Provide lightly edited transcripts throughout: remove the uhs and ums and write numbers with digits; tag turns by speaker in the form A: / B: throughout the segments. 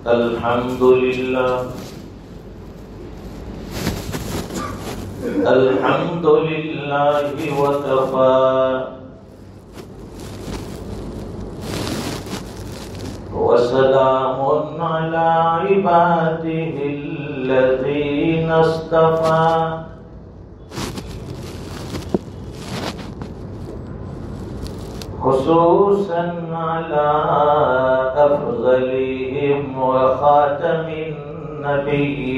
A: الحمد لله الحمد لله وكفى وسلام على عباده الذين اصطفى خصوصا على أفضلهم وخاتم النبيين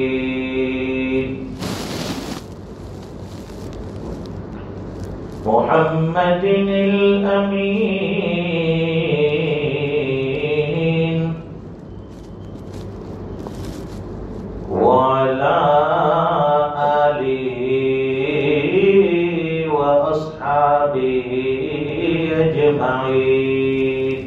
A: محمد الأمين وعلى آله وأصحابه أجمعين.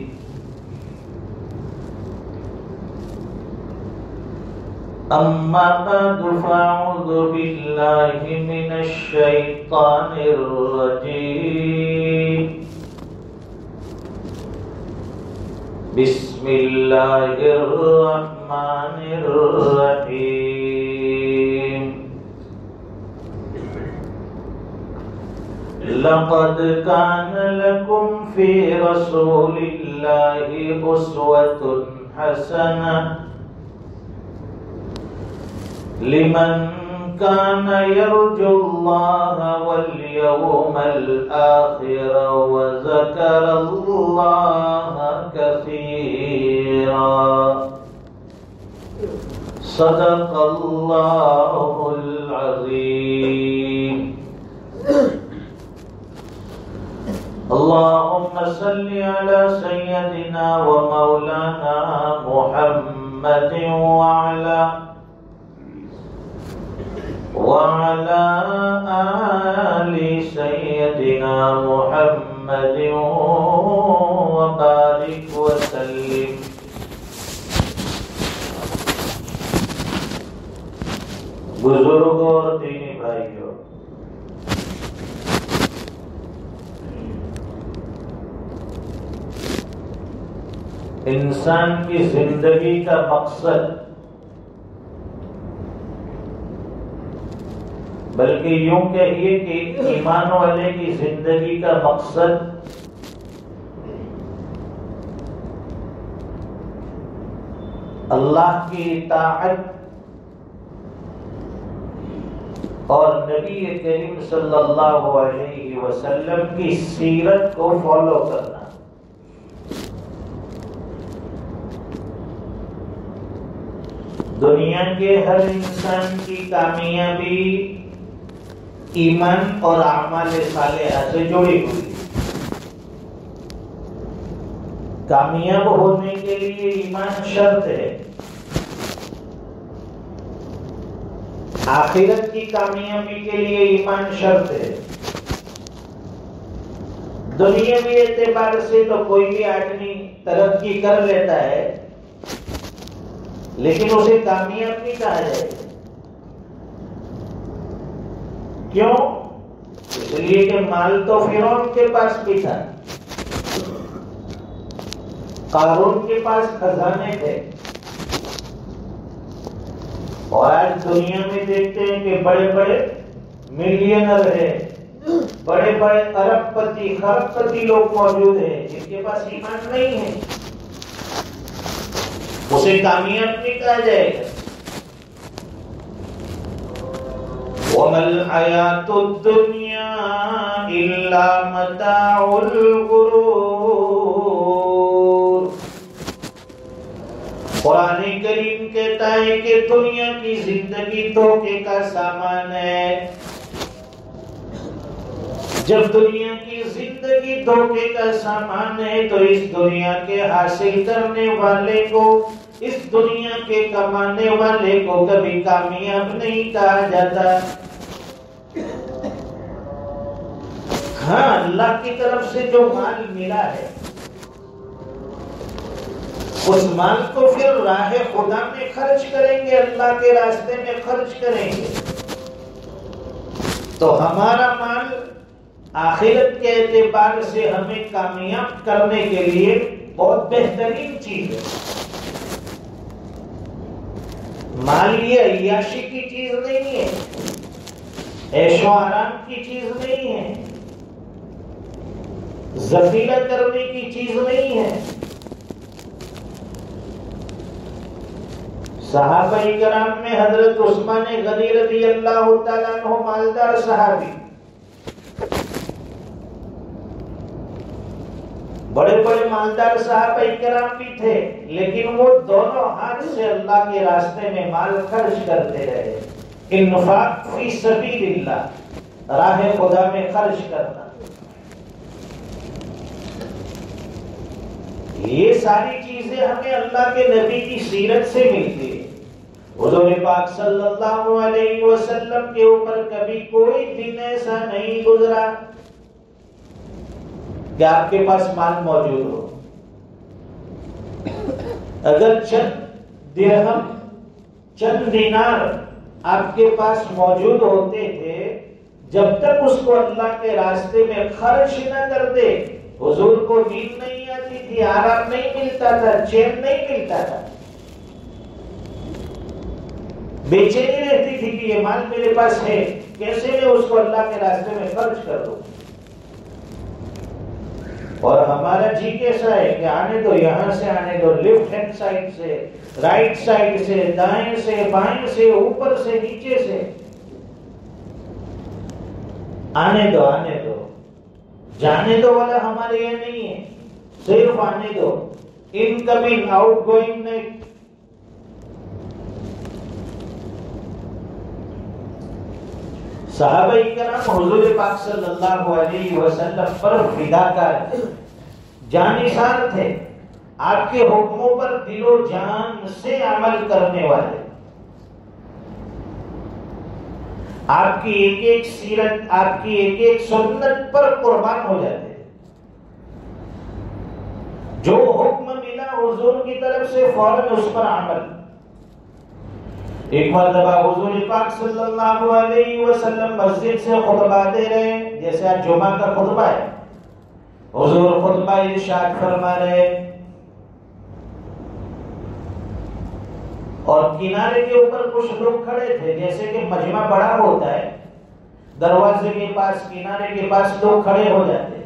A: أما بعد فأعوذ بالله من الشيطان الرجيم. بسم الله الرحمن الرحيم. لقد كان لكم في رسول الله أسوة حسنة لمن كان يرجو الله واليوم الآخر وذكر الله كثيرا. صدق الله العظيم. اللهم صل على سيدنا ومولانا محمد وعلى آل سيدنا محمد وبارك وسلم. بزرگوں اور دینی بھائیوں، انسان کی زندگی کا مقصد، بلکہ یوں کہیے کہ ایمان والے کی زندگی کا مقصد اللہ کی اطاعت اور نبی کریم صلی اللہ علیہ وسلم کی سیرت کو فالو کرنا. دنیا کے ہر انسان کی کامیابی ایمان اور اعمال صالحہ سے جڑی ہوئی. کامیاب ہونے کے لیے ایمان شرط ہے. آخرت کی کامیابی کے لیے ایمان شرط ہے. دنیاوی اعتبار سے تو کوئی بھی آدمی ترقی کر لیتا ہے لیکن اسے کامیاب نہیں کہا جائے. کیوں؟ اس لیے کہ مال تو فرعون کے پاس بھی تھا، قارون کے پاس خزانے تھے، اور آج دنیا میں دیکھتے ہیں کہ بڑے بڑے ملینر ہیں، بڑے بڑے ارب پتی خرب پتی لوگ موجود ہیں جن کے پاس ایمان نہیں ہے. اسے کامیاب نہیں کہا جائے گا. وَمَا الْحَيَاةُ الدُّنْيَا إِلَّا مَتَاعُ الْغُرُورِ. قرآن کریم کہتا ہے کہ دنیا کی زندگی دھوکے کا سامان ہے. جب دنیا کی زندگی دھوکے کا سامان ہے تو اس دنیا کے حاصل کرنے والے کو، اس دنیا کے کمانے والے کو کبھی کامیاب نہیں کہا جاتا. ہاں، اللہ کی طرف سے جو مال ملا ہے اس مال کو پھر راہ خدا میں خرچ کریں گے، اللہ کے راستے میں خرچ کریں گے تو ہمارا مال آخرت کے اعتبار سے ہمیں کامیاب کرنے کے لیے بہت بہترین چیز ہے. مال یہ عیاشی کی چیز نہیں ہے، عیش و آرام کی چیز نہیں ہے، ذخیرہ کرنے کی چیز نہیں ہے۔ صحابہ کرام میں حضرت عثمان غنی رضی اللہ تعالیٰ عنہ مالدار صحابی، بڑے بڑے مالدار صحابہ کرام بھی تھے، لیکن وہ دونوں ہاتھ سے اللہ کے راستے میں مال خرچ کرتے رہے۔ انفاق فی سبیل اللہ، راہ خدا میں خرچ کرنا، یہ ساری چیزیں ہمیں اللہ کے نبی کی سیرت سے ملتی ہے۔ حضور پاک صلی اللہ علیہ وسلم کے اوپر کبھی کوئی دن ایسا نہیں گزرا کہ آپ کے پاس مال موجود ہو۔ اگر چند درہم، چند دینار آپ کے پاس موجود ہوتے تھے، جب تک اس کو اللہ کے راستے میں خرچ نہ کر دے، حضور کو نیند نہیں آتی تھی، آرام نہیں ملتا تھا، چین نہیں ملتا تھا، بے چینی رہتی تھی کہ یہ مال میرے پاس ہے، کیسے میں اس کو اللہ کے راستے میں خرچ کر دوں۔ اور ہمارا جی کیسا ہے کہ آنے دو، یہاں سے آنے دو، لیفٹ ہینڈ سائڈ سے، رائٹ سائڈ سے، دائیں سے، بائیں سے، اوپر سے، نیچے سے، آنے دو آنے دو۔ جانے دو والا ہمارے یہ نہیں ہے، صرف آنے دو، ان کمنگ آؤٹ گوئنگ نہیں۔ صحابہ کرام حضور پاک صلی اللہ علیہ وسلم پر فداکار جانثار تھے، آپ کے حکموں پر دل و جان سے عمل کرنے والے، آپ کی ایک ایک سیرت، آپ کی ایک ایک سنت پر قربان ہو جاتے۔ جو حکم ملا حضور کی طرف سے فوراً اس پر عمل۔ ایک مرتبہ حضور پاک صلی اللہ علیہ وسلم مسجد سے خطبہ دے رہے ہیں، جیسے آج جمعہ کا خطبہ ہے، حضور خطبہ ارشاد فرما رہے، اور کنارے کے اوپر کچھ لوگ کھڑے تھے، جیسے کہ مجمع بڑا ہوتا ہے، دروازے کے پاس، کنارے کے پاس لوگ کھڑے ہو جاتے،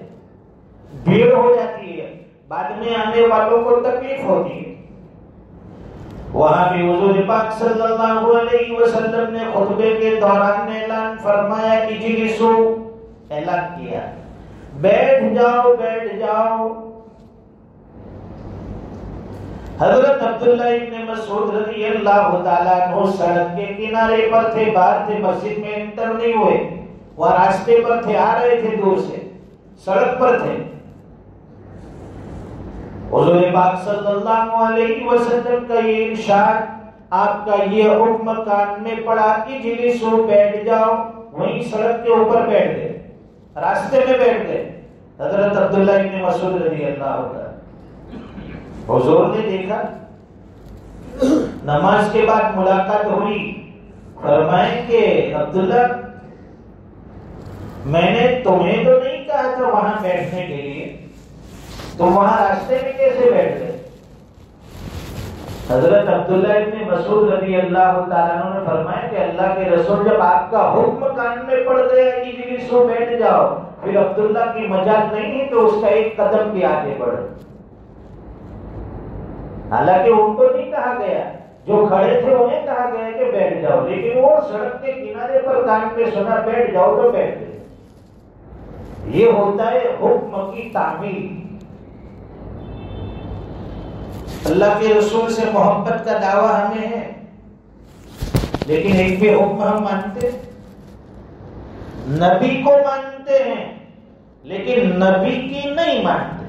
A: بھیڑ ہو جاتی ہے، بعد میں آنے والوں کو تکلیف ہوتی ہے۔ وہاں بھی حضور پاک صلی اللہ علیہ وسلم نے خطبے کے دوران اعلان فرمایا، اجلسو، اعلان کیا، بیٹھ جاؤ بیٹھ جاؤ۔ حضرت عبداللہ ابن مسعود رضی اللہ تعالیٰ عنہ سڑک کے کنارے پر تھے، باہر تھے، مسجد میں انٹر نہیں ہوئے، وہ راستے پر تھے، آ رہے تھے دور سے، سڑک پر تھے۔ حضور پاک صلی اللہ علیہ وسلم کا یہ ارشاد، آپ کا یہ حکم کان میں پڑا، اجلسو، بیٹھ جاؤ، وہیں سڑک کے اوپر بیٹھ گئے، راستے میں بیٹھ گئے۔ حضرت عبداللہ ابن مسعود رضی اللہ عنہ، حضور نے دیکھا، نماز کے بعد ملاقات ہوئی، فرمائے کہ عبداللہ، میں نے تمہیں تو نہیں کہا تھا وہاں بیٹھنے کے لیے، تم وہاں راستے میں کیسے بیٹھ گئے؟ حضرت عبداللہ ابن مسعود رضی اللہ تعالیٰ عنہ نے فرمایا کہ اللہ کے رسول جب آپ کا حکم کان میں پڑ گیا کہ اجلسو، بیٹھ جاؤ، پھر عبداللہ کی مجال نہیں ہے کہ اس کا ایک قدم بھی آگے بڑھے۔ حالانکہ ان کو نہیں کہا گیا، جو کھڑے تھے انہیں کہا گیا کہ بیٹھ جاؤ، لیکن وہ سڑک کے کنارے پر کان پہ سنا، بیٹھ جاؤ تو بیٹھ گئے۔ یہ ہوتا ہے حکم کی تعمیل۔ اللہ کے رسول سے محبت کا دعویٰ ہمیں ہے، لیکن ایک بھی حکم ہم مانتے، نبی کو مانتے ہیں لیکن نبی کی نہیں مانتے،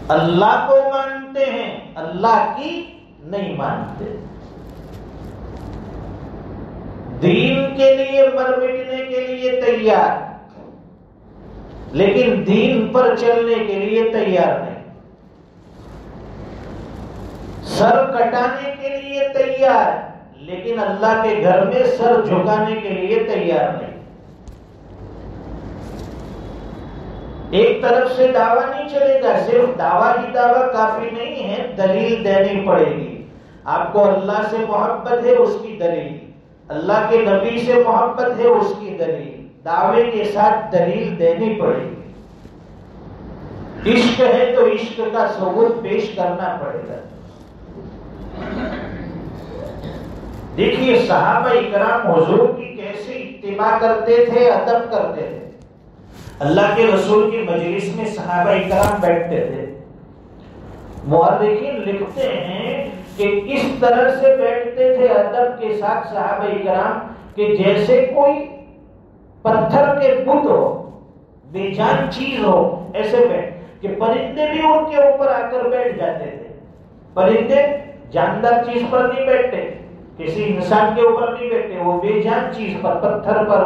A: اللہ کو مانتے ہیں اللہ کی نہیں مانتے، دین کے لیے مر مٹنے کے لیے تیار، لیکن دین پر چلنے کے لیے تیار نہیں، سر کٹانے کے لیے تیار، لیکن اللہ کے گھر میں سر جھکانے کے لیے تیار نہیں۔ ایک طرف سے دعویٰ نہیں چلے گا، صرف دعویٰ ہی دعویٰ کافی نہیں ہے، دلیل دینی پڑے گی۔ آپ کو اللہ سے محبت ہے اس کی دلیل، اللہ کے نبی سے محبت ہے اس کی دلیل، دعوے کے ساتھ دلیل دینی پڑے گی۔ عشق ہے تو عشق کا ثبوت پیش کرنا پڑے گا۔ دیکھیے صحابہ اکرام حضور کی کیسے اتباع کرتے تھے، ادب کرتے تھے۔ اللہ کے رسول کی مجلس میں صحابہ اکرام بیٹھتے تھے، مورخین لکھتے ہیں کہ کس طرح سے بیٹھتے تھے ادب کے ساتھ صحابہ اکرام، کہ جیسے کوئی پتھر کے بت ہو، بے جان چیز ہو، ایسے بیٹھ کہ پرندے بھی ان کے اوپر آ کر بیٹھ جاتے تھے۔ پرندے جاندار چیز پر نہیں بیٹھتے، کسی انسان کے اوپر نہیں بیٹھتے، وہ بے جان چیز پر، پتھر پر،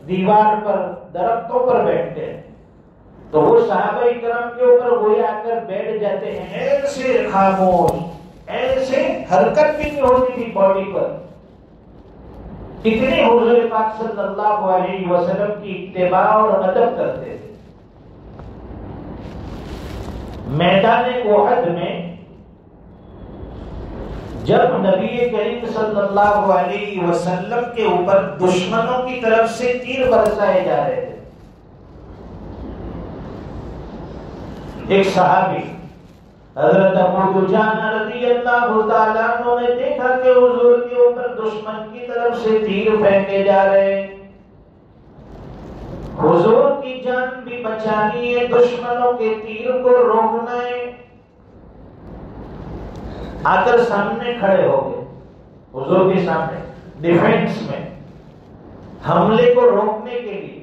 A: دیوار پر، درختوں پر بیٹھتے ہیں۔ تو وہ صحابہ اکرام کے اوپر وہی آ کر بیٹھ جاتے ہیں، ایسے خاموش، ایسے حرکت بھی نہیں ہوتی تھی باڈی پر، کتنی حضور پاک صلی اللہ علیہ وسلم کی اتباع اور ادب کرتے تھے۔ میدان احد میں جب نبی کریم صلی اللہ علیہ وسلم کے اوپر دشمنوں کی طرف سے تیر برسائے جا رہے تھے، ایک صحابی حضرت ابو دجانہ رضی اللہ تعالیٰ عنہ نے دیکھا کہ حضور کے اوپر دشمن کی طرف سے تیر پھینکے جا رہے ہیں، حضور کی جان بھی بچانی ہے، دشمنوں کے تیر کو روکنا ہے۔ آ کر سامنے کھڑے ہو گئے، حضور کے سامنے ڈیفینس میں، حملے کو روکنے کے لیے۔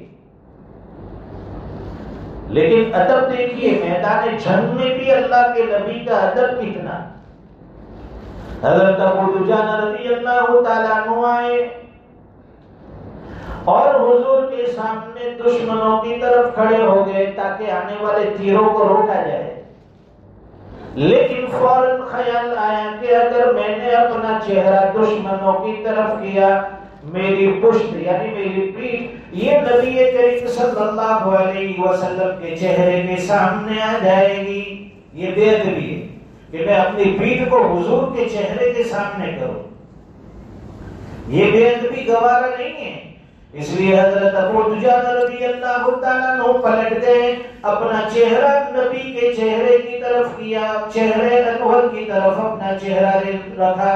A: لیکن ادب دیکھیے، میدان جنگ میں بھی اللہ کے نبی کا ادب کتنا۔ حضرت ابو دجانہ رضی اللہ تعالیٰ عنہ آئے اور حضور کے سامنے دشمنوں کی طرف کھڑے ہو گئے تاکہ آنے والے تیروں کو روکا جائے۔ لیکن فوراً خیال آیا کہ اگر میں نے اپنا چہرہ دشمنوں کی طرف کیا، میری پشت یعنی میری پیٹھ یہ نبی کریم صلی اللہ علیہ وسلم کے چہرے کے سامنے آ جائے گی۔ یہ بے ادبی ہے کہ میں اپنی پیٹھ کو حضور کے چہرے کے سامنے کروں، یہ بے ادبی گوارا نہیں ہے۔ اس لیے حضرت ابو دجانہ رضی اللہ تعالیٰ عنہ پلٹ گئے، اپنا چہرہ نبی کے چہرے کی طرف کیا، چہرے انور کی طرف اپنا چہرہ رکھا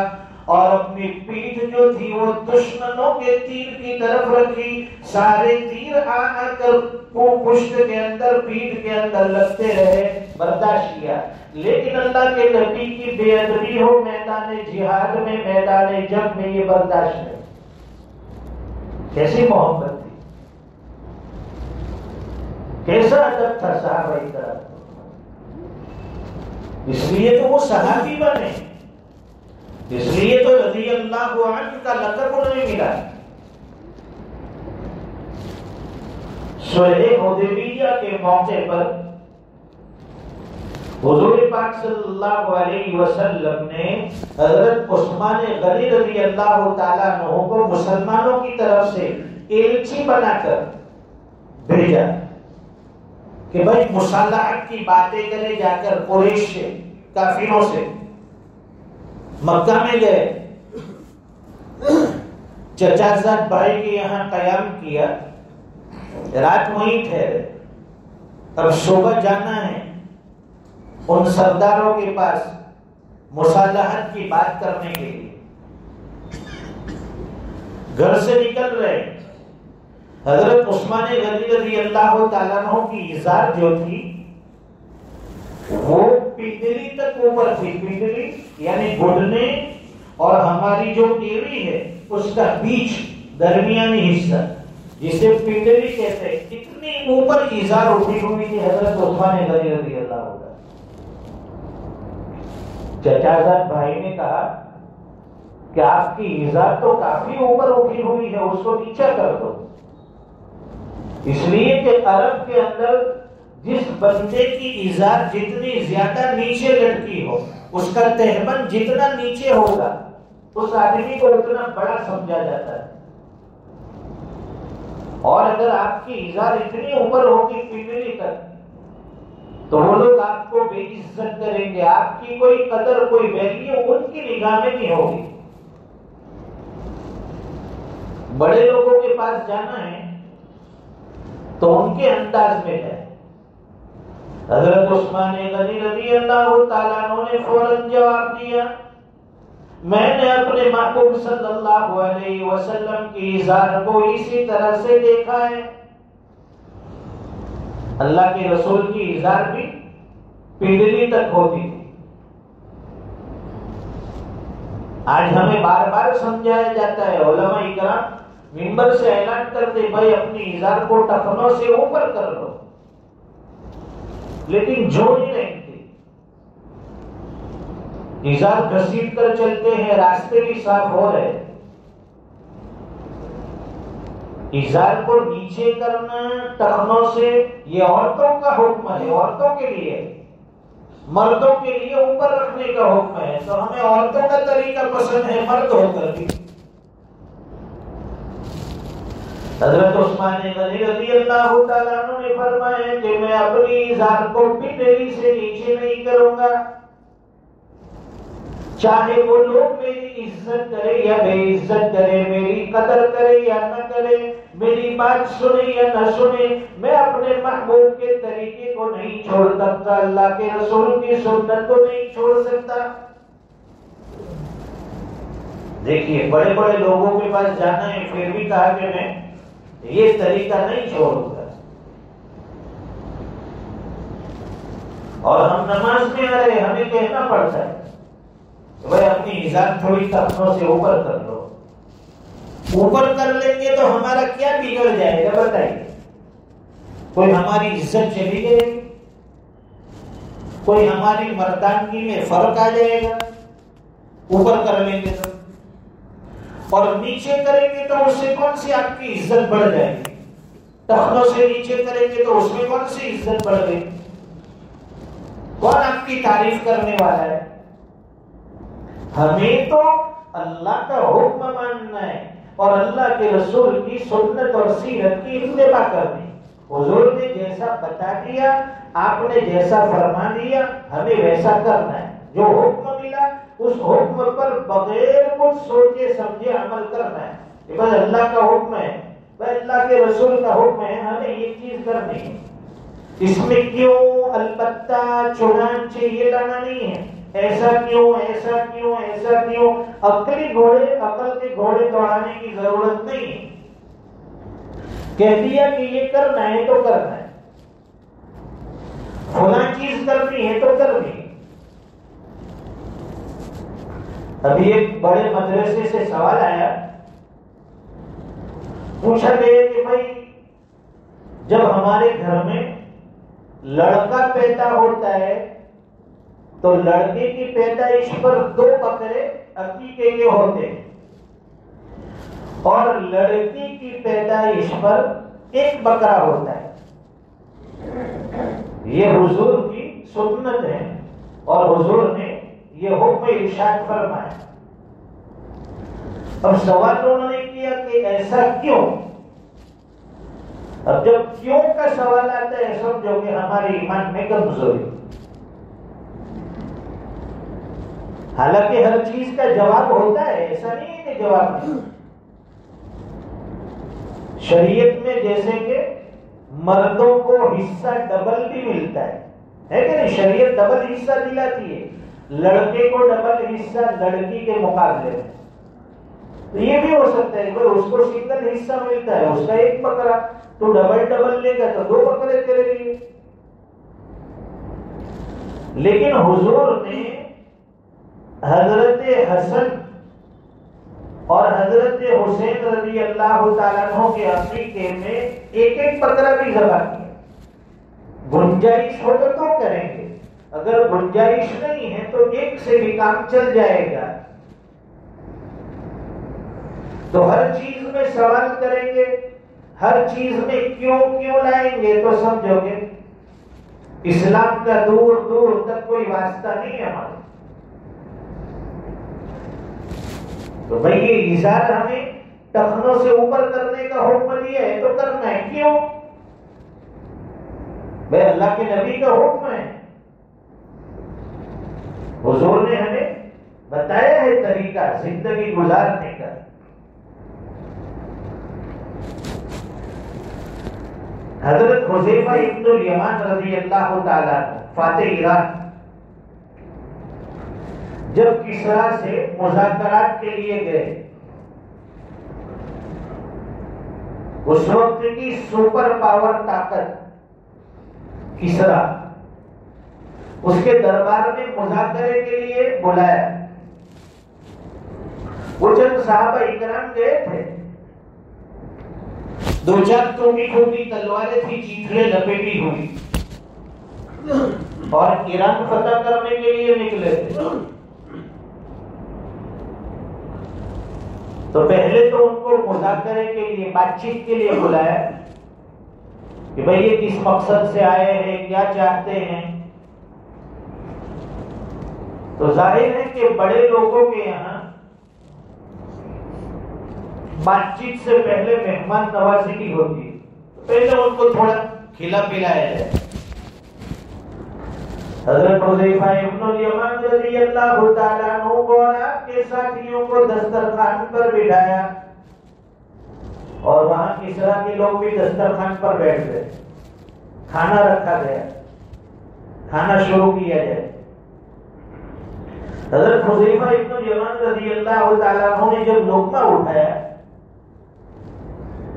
A: اور اپنی پیٹھ جو تھی وہ دشمنوں کے تیر کی طرف رکھی۔ سارے تیر آ کر پشت کے اندر، پیٹھ کے اندر لگتے رہے، برداشت کیا۔ لیکن اللہ کے نبی کی بے ادبی ہو میدان جہاد میں، میدان جنگ میں، یہ برداشت نہیں۔ کیسی محبت تھی، کیسا ادب تھا صحابہ کرام۔ اس لیے تو وہ صحابی بنے، اس لیے تو رضی اللہ عنہ کا لقب انہیں ملا۔ صلح حدیبیہ کے موقع پر حضور پاک صلی اللہ علیہ وسلم نے حضرت عثمان غنی رضی اللہ تعالیٰ عنہ کو مسلمانوں کی طرف سے ایلچی بنا کر بھیجا کہ بھائی مصالحت کی باتیں کرے، جا کر قریش سے، کافروں سے۔ مکہ میں گئے، چچا زاد بھائی کے یہاں قیام کیا، رات وہیں ٹھہرے، اب صبح جانا ہے ان سرداروں کے پاس مصالحت کی بات کرنے کے لیے۔ گھر سے نکل رہے، حضرت عثمان غنی رضی اللہ تعالیٰ عنہ کی ازار جو تھی وہ پنڈلی تک اوپر تھی۔ پنڈلی یعنی گھٹنے اور ہماری جو ایڑی ہے اس کا بیچ درمیانی حصہ جسے پنڈلی کہتے ہیں، اتنی اوپر ازار اٹھی ہوئی تھی حضرت عثمان غنی رضی اللہ تعالیٰ۔ چچا زاد بھائی نے کہا کہ آپ کی ازار تو کافی اوپر اٹھی ہوئی ہے، اس کو نیچا کر دو۔ اس لیے کہ عرب کے اندر جس بندے کی ازار جتنی زیادہ نیچے لٹکی ہو، اس کا تہبند جتنا نیچے ہوگا، اس آدمی کو اتنا بڑا سمجھا جاتا ہے۔ اور اگر آپ کی ازار اتنی اوپر ہوگی پنڈلی تک، تو وہ لوگ آپ کو بے بے عزت کریں گے، آپ کی کوئی قدر کوئی ویلیو ان کی نگاہ میں نہیں ہوگی۔ بڑے لوگوں کے پاس جانا ہے تو ان کے انداز میں جائے۔ حضرت عثمان غنی رضی اللہ تعالیٰ عنہ نے فوراً جواب دیا، میں نے اپنے محبوب صلی اللہ علیہ وسلم کی ازار کو اسی طرح سے دیکھا ہے۔ اللہ کے رسول کی ازار بھی پنڈلی تک ہوتی تھی۔ آج ہمیں بار بار سمجھایا جاتا ہے، علماء اکرام منبر سے اعلان کرتے بھائی اپنی ازار کو ٹخنوں سے اوپر کر لو، لیکن جو نہیں رہتے، ازار گھسیٹ کر چلتے ہیں، راستے بھی صاف ہو رہے۔ ازار کو نیچے کرنا ٹخنوں سے یہ عورتوں کا حکم ہے، عورتوں کے لیے، مردوں کے لیے اوپر رکھنے کا حکم ہے۔ تو ہمیں عورتوں کا طریقہ پسند ہے، مرد ہو کر بھی۔ حضرت عثمان غنی رضی اللہ تعالیٰ عنہ نے فرمایا کہ میں اپنی ازار کو پنڈلی سے نیچے نہیں کروں گا، چاہے وہ لوگ میری عزت کرے یا بے عزت کرے، میری قدر کرے یا نہ کرے، میری بات سنے یا نہ سنے، میں اپنے محبوب کے طریقے کو نہیں چھوڑ سکتا، اللہ کے رسول کی سنت کو نہیں چھوڑ سکتا۔ دیکھیے بڑے بڑے لوگوں کے پاس جانا ہے، پھر بھی کہا کہ میں یہ طریقہ نہیں چھوڑوں گا۔ اور ہم نماز میں آ رہے، ہمیں کہنا پڑتا ہے بھائی اپنی ازار تھوڑی ٹخنوں سے اوپر کر لو۔ اوپر کر لیں گے تو ہمارا کیا بگڑ جائے گا بتائیے؟ کوئی ہماری عزت چلی جائے گی؟ کوئی ہماری مردانگی میں فرق آ جائے گا اوپر کر لیں گے تو؟ اور نیچے کریں گے تو اس سے کون سی آپ کی عزت بڑھ جائے گی؟ ٹخنوں سے نیچے کریں گے تو اس میں کون سی عزت بڑھ گئی؟ کون آپ کی تعریف کرنے والا ہے؟ ہمیں تو اللہ کا حکم ماننا ہے اور اللہ کے رسول کی سنت اور سیرت کی اتباع کرنی۔ حضور نے جیسا بتا دیا، آپ نے جیسا فرما دیا، ہمیں ویسا کرنا ہے۔ جو حکم ملا اس حکم پر بغیر کچھ سوچے سمجھے عمل کرنا ہے۔ یہ بس اللہ کا حکم ہے، بس اللہ کے رسول کا حکم ہے، ہمیں یہ چیز کرنی ہے۔ اس میں کیوں، البتہ، چنانچہ یہ لانا نہیں ہے۔ ایسا کیوں، ایسا کیوں، ایسا کیوں، عقل کے گھوڑے دوڑانے کی ضرورت نہیں ہے۔ کہہ دیا کہ یہ کرنا ہے تو کرنا ہے، فلاں چیز کرنی ہے تو کرنی ہے۔ ابھی ایک بڑے مدرسے سے سوال آیا، پوچھا گیا کہ بھائی جب ہمارے گھر میں لڑکا پیدا ہوتا ہے تو لڑکے کی پیدائش پر 2 بکرے عقیقے کے ہوتے ہیں اور لڑکی کی پیدائش پر 1 بکرا ہوتا ہے۔ یہ حضور کی سنت ہے اور حضور نے یہ حکم ارشاد فرمایا۔ اب سوال انہوں نے کیا کہ ایسا کیوں؟ اب جب کیوں کا سوال آتا ہے سمجھو کہ ہمارے ایمان میں کمزوری۔ حالانکہ ہر چیز کا جواب ہوتا ہے، ایسا نہیں ہے کہ جواب نہیں۔ شریعت میں جیسے کہ مردوں کو حصہ ڈبل بھی ملتا ہے کہ نہیں؟ شریعت ڈبل حصہ دلاتی ہے، لڑکے کو ڈبل حصہ لڑکی کے مقابلے میں۔ تو یہ بھی ہو سکتا ہے کہ اس کو سنگل حصہ ملتا ہے، اس کا 1 بکرا، تو ڈبل لے گا تو 2 بکرے تیرے لیے۔ لیکن حضور نے حضرت حسن اور حضرت حسین رضی اللہ تعالیٰ عنہ کے عقیقے میں 1 بکرا بھی ذبح کیا۔ گنجائش ہو تو کریں گے، اگر گنجائش نہیں ہے تو 1 سے بھی کام چل جائے گا۔ تو ہر چیز میں سوال کریں گے، ہر چیز میں کیوں لائیں گے تو سمجھو گے اسلام کا دور دور تک کوئی واسطہ نہیں ہے ہمارا۔ تو بھائی یہ ازار ہمیں ٹخنوں سے اوپر کرنے کا حکم دیا ہے تو کرنا ہے، کیوں؟ بھائی اللہ کے نبی کا حکم ہے، حضور نے ہمیں بتایا ہے طریقہ زندگی گزارنے کا. حضرت حذیفہ ابن الیمان رضی اللہ تعالیٰ عنہ فاتح ایران جب کسریٰ سے مذاکرات کے لیے گئے، اس وقت کی سپر پاور طاقت کسریٰ اس کے دربار میں مذاکرے کے لیے بلایا. وہ چند صحابہ اکرام گئے تھے، دو چار ٹوٹی ٹوٹی تلواریں تھی، چیخڑے لپیٹی ہوئی، اور ایران فتح کرنے کے لیے نکلے تھے. تو پہلے تو ان کو مذاکرے کے لیے، بات چیت کے لیے بلایا کہ بھئی یہ کس مقصد سے آئے ہیں، کیا چاہتے ہیں. تو ظاہر ہے کہ بڑے لوگوں کے یہاں بات چیت سے پہلے مہمان نوازی کی ہوتی ہے، پہلے ان کو تھوڑا کھلا پلایا جائے. حضرت حذیفہ ابن الیمان رضی اللہ تعالیٰ عنہ کو اور آپ کے ساتھیوں کو دسترخوان پر بٹھایا، اور وہاں کسریٰ کے لوگ بھی دسترخوان پر بیٹھ گئے. کھانا رکھا گیا، کھانا شروع کیا جائے. حضرت حذیفہ ابن الیمان رضی اللہ تعالیٰ عنہ نے جب لقمہ اٹھایا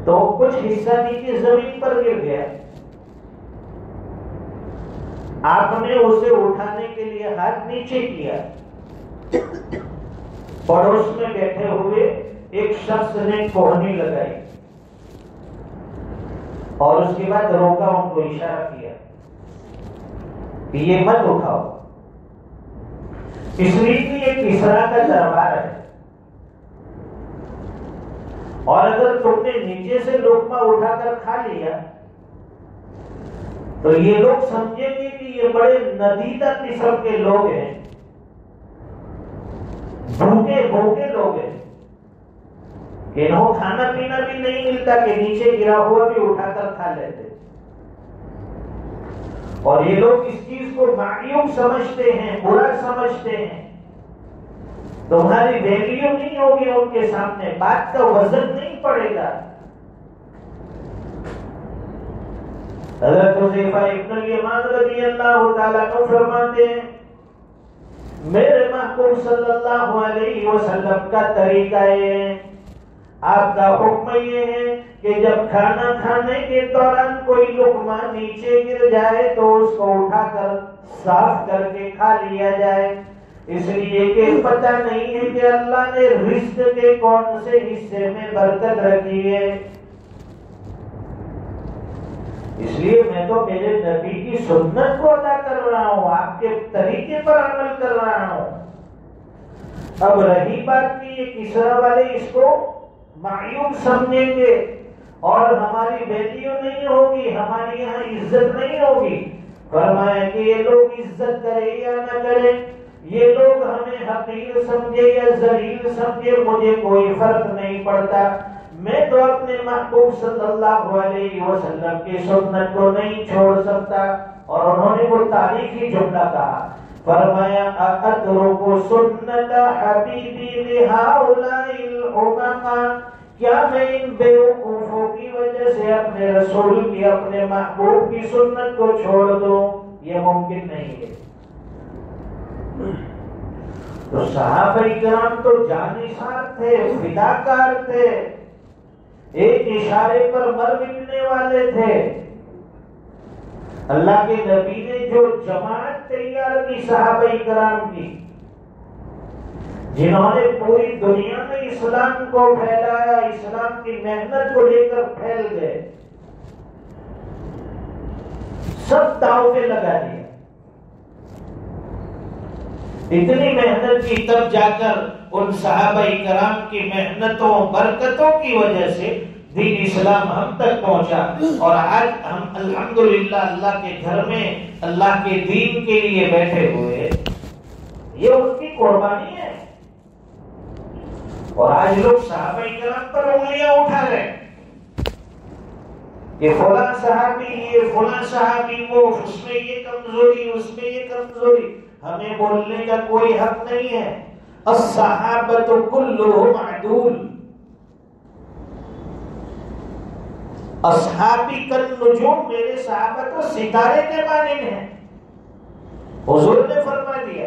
A: تو کچھ حصہ نیچے زمین پر گر گیا. آپ نے اسے اٹھانے کے لیے ہاتھ نیچے کیا. پڑوس میں بیٹھے ہوئے ایک شخص نے کوہنی لگائی اور اس کے بعد روکا، ان کو اشارہ کیا کہ یہ مت اٹھاؤ، اس لیے کہ یہ کسریٰ کا دربار ہے، اور اگر تم نے نیچے سے لقمہ اٹھا کر کھا لیا تو یہ لوگ سمجھیں گے کہ یہ بڑے ندیدہ قسم کے لوگ ہیں، بھوکے بھوکے لوگ ہیں، کہ انہوں کھانا پینا بھی نہیں ملتا کہ نیچے گرا ہوا بھی اٹھا کر کھا لیتے. اور یہ لوگ اس چیز کو معیوب سمجھتے ہیں، برا سمجھتے ہیں، تمہاری ویلیو نہیں ہوگی ان کے سامنے، بات کا وزن نہیں پڑے گا. حضرت حذیفہ ابن الیمان رضی اللہ تعالیٰ عنہ فرماتے ہیں میرے محبوب صلی اللہ علیہ وسلم کا طریقہ یہ ہے، آپ کا حکم یہ ہے کہ جب کھانا کھانے کے دوران کوئی لقمہ نیچے گر جائے تو اس کو اٹھا کر صاف کر کے کھا لیا جائے، اس لیے کہ پتہ نہیں ہے کہ اللہ نے رزق کے کون سے حصے میں برکت رکھی ہے. اس لیے میں تو میرے نبی کی سنت کو ادا کر رہا ہوں، آپ کے طریقے پر عمل کر رہا ہوں. اب رہی بات کی یہ کسریٰ والے اس کو معیوب سمجھیں گے اور ہماری ویلیو نہیں ہوگی، ہماری یہاں عزت نہیں ہوگی. فرمایا کہ یہ لوگ عزت کرے یا نہ کرے، یہ لوگ ہمیں حقیر سمجھے یا ذلیل سمجھے، مجھے کوئی فرق نہیں پڑتا، میں تو اپنے محبوب صلی اللہ علیہ وسلم کی سنت کو نہیں چھوڑ سکتا. اور انہوں نے وہ تاریخی جملہ کہا، فرمایا اترک سنت حبیبی لہؤلاء الحمقاء، کیا میں ان بیوقوفوں کی وجہ سے اپنے رسول کی، اپنے محبوب کی سنت کو چھوڑ دوں؟ یہ ممکن نہیں ہے. تو صحابہ کرام تو جانثار تھے، فداکار تھے، ایک اشارے پر مر مٹنے والے تھے. اللہ کے نبی نے جو جماعت تیار کی صحابہ کرام کی، جنہوں نے پوری دنیا میں اسلام کو پھیلایا، اسلام کی محنت کو لے کر پھیل گئے، سب داؤ پہ لگا دیا. اتنی محنت کی، تب جا کر ان صحابہ کرام کی محنتوں برکتوں کی وجہ سے دین اسلام ہم تک پہنچا. اور آج ہم الحمدللہ اللہ کے گھر میں اللہ کے دین کے لیے بیٹھے ہوئے، یہ ان کی قربانی ہے. اور آج لوگ صحابہ کرام پر انگلیاں اٹھا رہے، یہ فلاں صحابی، یہ فلاں صحابی، وہ اس میں یہ کمزوری، اس میں یہ کمزوری. ہمیں بولنے کا کوئی حق نہیں ہے. الصحابۃ کلھم عدول، اصحابی کالنجوم، میرے صحابہ تو ستارے کے مانند ہیں، حضور نے فرما دیا.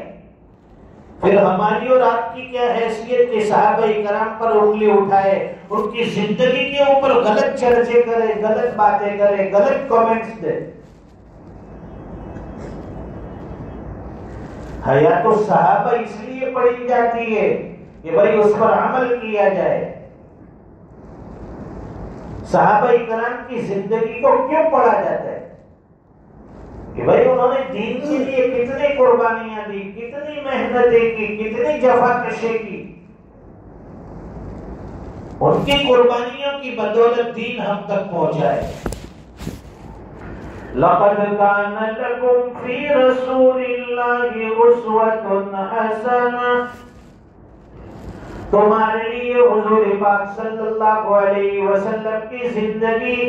A: پھر ہماری اور آپ کی کیا حیثیت کہ صحابہ کرام پر انگلی اٹھائے، ان کی زندگی کے اوپر غلط چرچے کرے، غلط باتیں کرے، غلط کامنٹس دے. حیات الصحابہ اس لیے پڑھی جاتی ہے کہ بھائی اس پر عمل کیا جائے. صحابہ کرام کی زندگی کو کیوں پڑھا جاتا ہے؟ کہ بھائی انہوں نے دین کے لیے کتنی قربانیاں دی، کتنی محنتیں کی، کتنی جفاکشیں کی. ان کی قربانیوں کی بدولت دین ہم تک پہنچا ہے. لَقَدْ كَانَ لَكُمْ فِي رَسُولِ اللَّهِ أُسْوَةٌ حَسَنَةٌ، تمہارے لیے حضور پاک صلی اللہ علیہ وسلم کی زندگی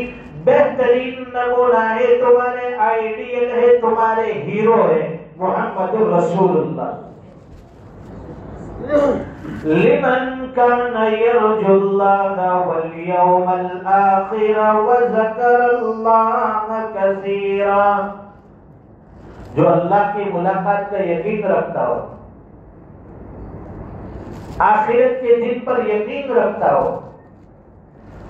A: بہترین نمونہ ہے، تمہارے آئیڈیل ہے، تمہارے ہیرو ہے محمد رسول اللہ. لمن كان يرجو الله واليوم الآخر وذكر الله كثيرا، جو اللہ کی ملاقات کا یقین رکھتا ہو، آخرت کے دن پر یقین رکھتا ہو،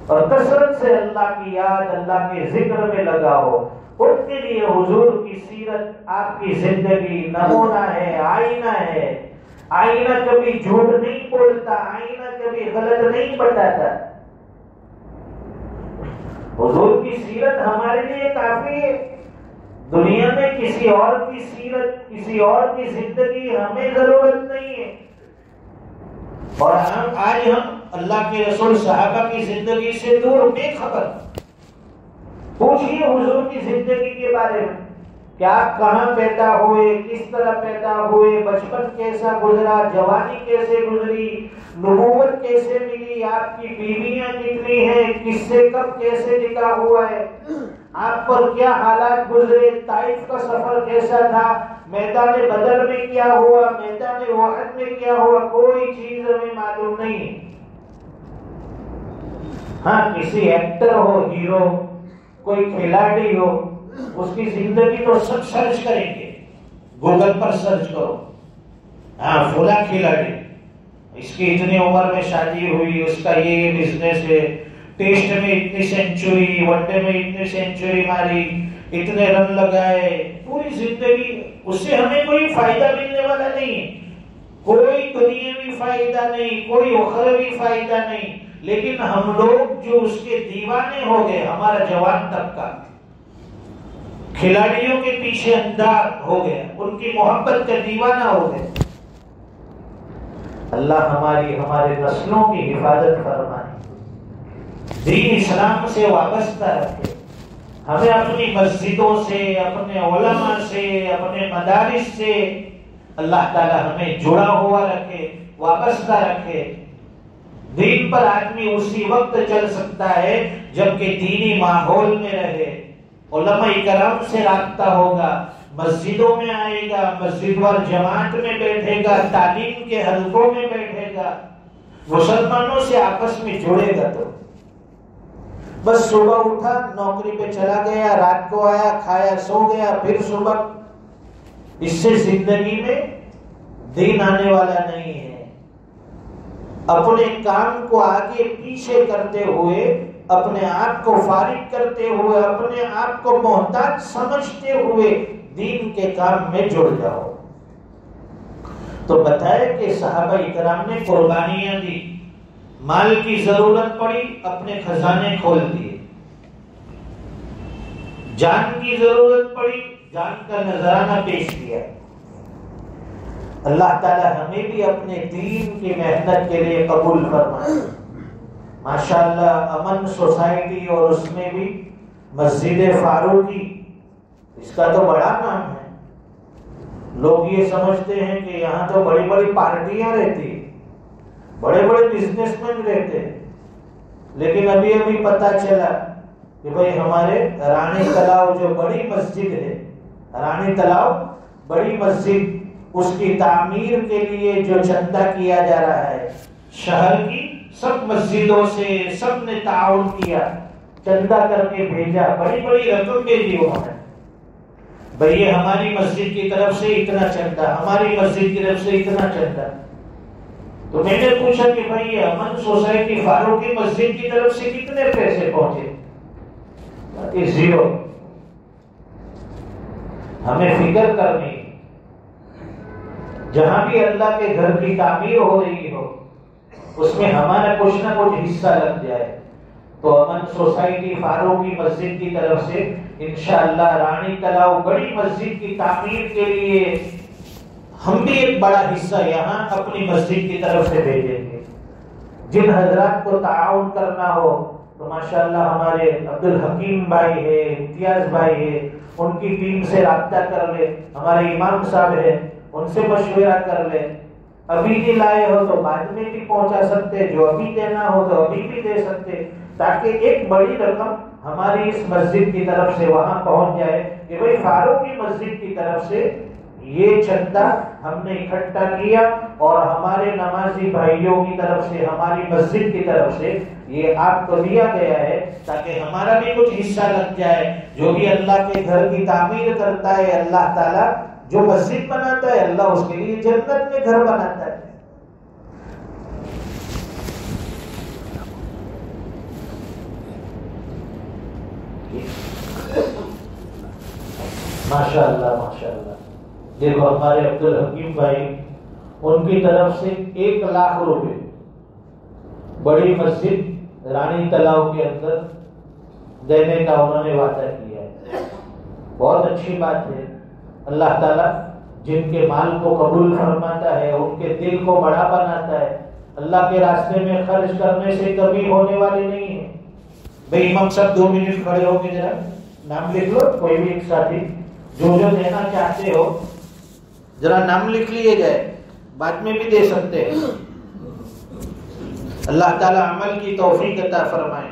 A: اور کثرت سے اللہ کی یاد، اللہ کے ذکر میں لگا ہو، ان کے لیے حضور کی سیرت، آپ کی زندگی نمونہ ہے، آئینہ ہے. آئینہ کبھی جھوٹ نہیں بولتا، آئینہ کبھی غلط نہیں بتاتا. حضور کی سیرت ہمارے لیے کافی ہے. دنیا میں کسی اور کی سیرت، کسی اور کی زندگی ہمیں ضرورت نہیں ہے. اور آج ہم اللہ کے رسول صحابہ کی زندگی سے دور بے خبر. پوچھئے حضور کی زندگی کے بارے میں کہ آپ کہاں پیدا ہوئے، کس طرح پیدا ہوئے، بچپن کیسا گزرا، جوانی کیسے گزری، نبوت کیسے ملی، آپ کی بیویاں کتنی ہیں، کس سے کب کیسے نکاح ہوا ہے، آپ پر کیا حالات گزرے، طائف کا سفر کیسا تھا، میدان بدر میں کیا ہوا، میدان احد میں کیا ہوا، کوئی چیز ہمیں معلوم نہیں. ہاں کسی ایکٹر ہو، ہیرو، کوئی کھلاڑی ہو، اس کی زندگی تو سب سرچ کریں گے، گوگل پر سرچ کرو، ہاں فلاں کھلاڑی، اس کی اتنی عمر میں شادی ہوئی، اس کا یہ بزنس ہے، ٹیسٹ میں اتنی سینچری، ون ڈے میں اتنی سینچری ماری، اتنے رن لگائے، پوری زندگی. اس سے ہمیں کوئی فائدہ ملنے والا نہیں، کوئی دنیاوی فائدہ نہیں، کوئی اخروی فائدہ نہیں. لیکن ہم لوگ جو اس کے دیوانے ہو گئے، ہمارا جوان طبقہ کھلاڑیوں کے پیچھے اندھا ہو گیا، ان کی محبت کا دیوانہ ہو گیا. اللہ ہمارے نسلوں کی حفاظت فرمائے، دین اسلام سے وابستہ رکھے، ہمیں اپنی مسجدوں سے، اپنے علماء سے، اپنے مدارس سے اللہ تعالی ہمیں جڑا ہوا رکھے، وابستہ رکھے. دین پر آدمی اسی وقت چل سکتا ہے جبکہ دینی ماحول میں رہے، علماء کرام سے رابطہ ہوگا، مسجدوں میں آئے گا، مسجد وار جماعت میں بیٹھے گا، تعلیم کے حلقوں میں بیٹھے گا، مسلمانوں سے آپس میں جڑے گا. تو بس صبح اٹھا، نوکری پہ چلا گیا، رات کو آیا، کھایا، سو گیا، پھر صبح، اس سے زندگی میں دین آنے والا نہیں ہے. اپنے کام کو آگے پیچھے کرتے ہوئے، اپنے آپ کو فارغ کرتے ہوئے، اپنے آپ کو محتاج سمجھتے ہوئے دین کے کام میں جڑ جاؤ. تو بتایا کہ صحابہ کرام نے قربانیاں دی، مال کی ضرورت پڑی، اپنے خزانے کھول دیے، جان کی ضرورت پڑی، جان کا نذرانہ پیش کیا. اللہ تعالی ہمیں بھی اپنے دین کی محنت کے لیے قبول فرمائے. ماشاءاللہ امن سوسائٹی اور اس میں بھی مسجد فاروقی، اس کا تو بڑا نام ہے. لوگ یہ سمجھتے ہیں کہ یہاں تو بڑی بڑی پارٹیاں رہتی ہیں، بڑے بڑے بزنس مین رہتے ہیں، لیکن ابھی پتا چلا کہ بھئی ہمارے رانی تلاؤ جو بڑی مسجد ہے، رانی تلاؤ بڑی مسجد، اس کی تعمیر کے لیے جو چندہ کیا جا رہا ہے، شہر کی سب مسجدوں سے سب نے تعاون کیا، چندہ کر کے بھیجا، بڑی بڑی رقم بھیجی انہوں نے، بھئی یہ ہماری مسجد کی طرف سے اتنا چندہ، ہماری مسجد کی طرف سے اتنا چندہ۔ تو میں نے پوچھا کہ بھئی یہ امن سوسائٹی فاروقی مسجد کی طرف سے کتنے پیسے پہنچے؟ زیرو۔ ہمیں فکر کرنی، جہاں بھی اللہ کے گھر کی تعمیر ہو رہی ہو اس میں ہمارا کچھ نہ کچھ حصہ لگ جائے۔ تو امن سوسائٹی فاروقی مسجد کی طرف سے انشاءاللہ رانی تلاؤ بڑی مسجد کی تعمیر کے لیے ہم بھی ایک بڑا حصہ یہاں اپنی مسجد کی طرف سے بھیجیں گے۔ جن حضرات کو تعاون کرنا ہو تو ماشاءاللہ ہمارے عبدالحکیم بھائی ہے، امتیاز بھائی ہے، ان کی ٹیم سے رابطہ کر لے، ہمارے امام صاحب ہے ان سے مشورہ کر لے، ابھی بھی لائے ہو تو بعد میں بھی پہنچا سکتے، جو ابھی دینا ہو تو ابھی بھی دے سکتے، تاکہ ایک بڑی رقم ہماری اس مسجد کی طرف سے وہاں پہنچ جائے کہ بھئی فاروقی مسجد کی طرف سے یہ چندہ ہم نے اکٹھا کیا اور ہمارے نمازی بھائیوں کی طرف سے، ہماری مسجد کی طرف سے یہ آپ کو دیا گیا ہے، تاکہ ہمارا بھی کچھ حصہ لگ جائے۔ جو بھی اللہ کے گھر کی تعمیر کرتا ہے، اللہ تعالیٰ جو مسجد بناتا ہے اللہ اس کے لیے جنت میں گھر بناتا ہے۔ ماشاءاللہ ماشاءاللہ، دیکھو ہمارے عبدالحکیم بھائی ان کی طرف سے 1 لاکھ روپے بڑی مسجد رانی تلاؤ کے اندر دینے کا انہوں نے وعدہ کیا ہے۔ بہت اچھی بات ہے، اللہ تعالیٰ جن کے مال کو قبول فرماتا ہے ان کے دل کو بڑا بناتا ہے، اللہ کے راستے میں خرچ کرنے سے کمی ہونے والی نہیں ہے۔ بھئی امام صاحب 2 منٹ کھڑے ہو کے ذرا نام لکھ لو، کوئی بھی ایک ساتھی جو دینا چاہتے ہو ذرا نام لکھ لیے جائے، بعد میں بھی دے سکتے ہیں۔ اللہ تعالیٰ عمل کی توفیق عطا فرمائے۔